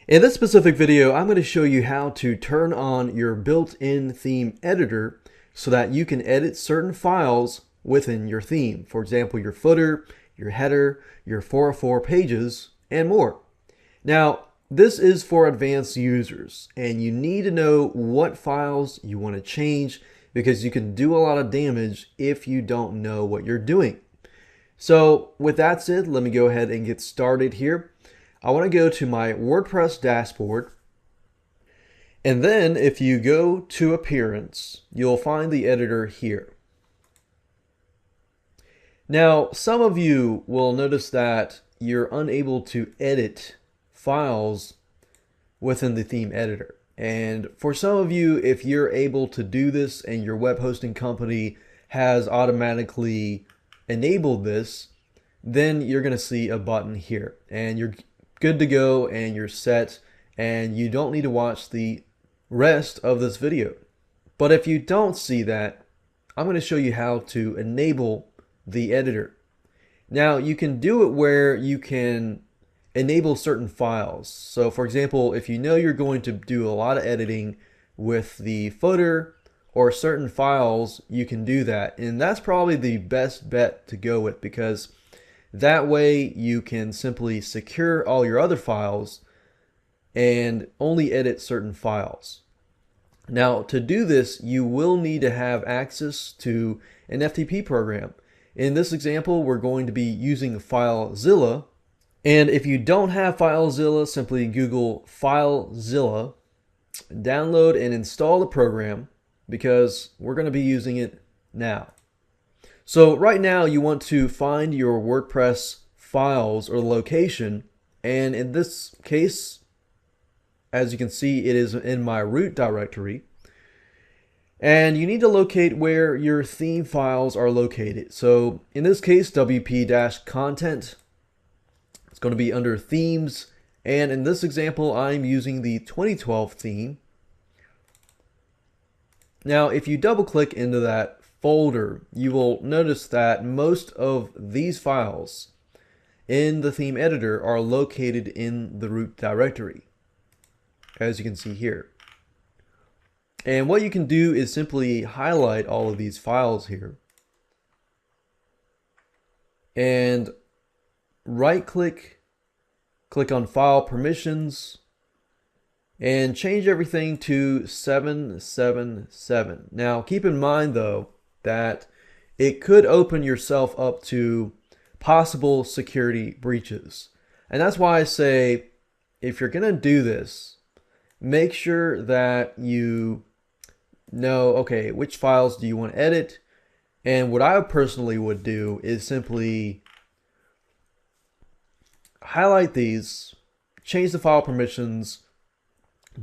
In this specific video, I'm going to show you how to turn on your built-in theme editor so that you can edit certain files within your theme. For example, your footer, your header, your 404 pages, and more. Now, this is for advanced users, and you need to know what files you want to change because you can do a lot of damage if you don't know what you're doing. So with that said, let me go ahead and get started here. I want to go to my WordPress dashboard. And then if you go to Appearance, you'll find the editor here. Now, some of you will notice that you're unable to edit files within the theme editor. And for some of you, if you're able to do this and your web hosting company has automatically enabled this, then you're going to see a button here and you're good to go and you're set and you don't need to watch the rest of this video. But if you don't see that, I'm going to show you how to enable the editor. Now you can do it where you can enable certain files. So for example, if you know you're going to do a lot of editing with the footer or certain files, you can do that. And that's probably the best bet to go with, because that way you can simply secure all your other files and only edit certain files. Now to do this, you will need to have access to an FTP program. In this example, we're going to be using FileZilla. And if you don't have FileZilla, simply Google FileZilla, download and install the program, because we're going to be using it now. So right now you want to find your WordPress files or location, and in this case, as you can see, it is in my root directory. And you need to locate where your theme files are located. So in this case, WP-content, it's going to be under themes. And in this example, I'm using the 2012 theme. Now, if you double click into that folder, you will notice that most of these files in the theme editor are located in the root directory, as you can see here. And what you can do is simply highlight all of these files here and right click, click on File Permissions, and change everything to 777. Now keep in mind though that it could open yourself up to possible security breaches. And that's why I say, if you're gonna do this, make sure that you know, okay, which files do you want to edit? And what I personally would do is simply highlight these, change the file permissions,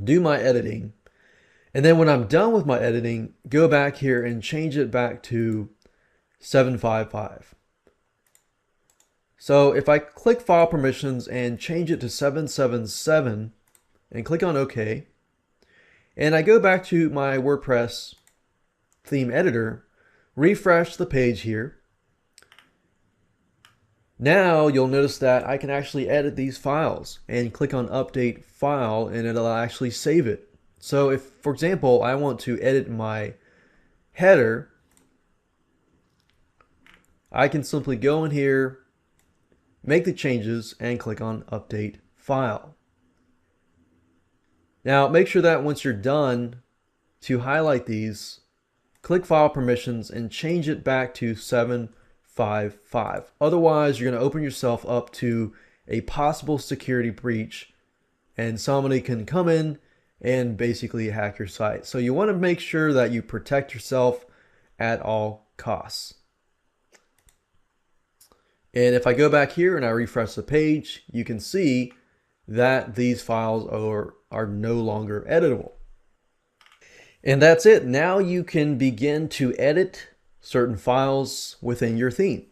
do my editing, and then when I'm done with my editing, go back here and change it back to 755. So if I click file permissions and change it to 777 and click on OK, and I go back to my WordPress theme editor, refresh the page here, now you'll notice that I can actually edit these files and click on update file and it'll actually save it. So if, for example, I want to edit my header, I can simply go in here, make the changes, and click on update file. Now make sure that once you're done to highlight these, click file permissions and change it back to 755. Otherwise, you're going to open yourself up to a possible security breach and somebody can come in and basically hack your site. So you want to make sure that you protect yourself at all costs. And if I go back here and I refresh the page, you can see that these files are no longer editable. And that's it. Now you can begin to edit certain files within your theme.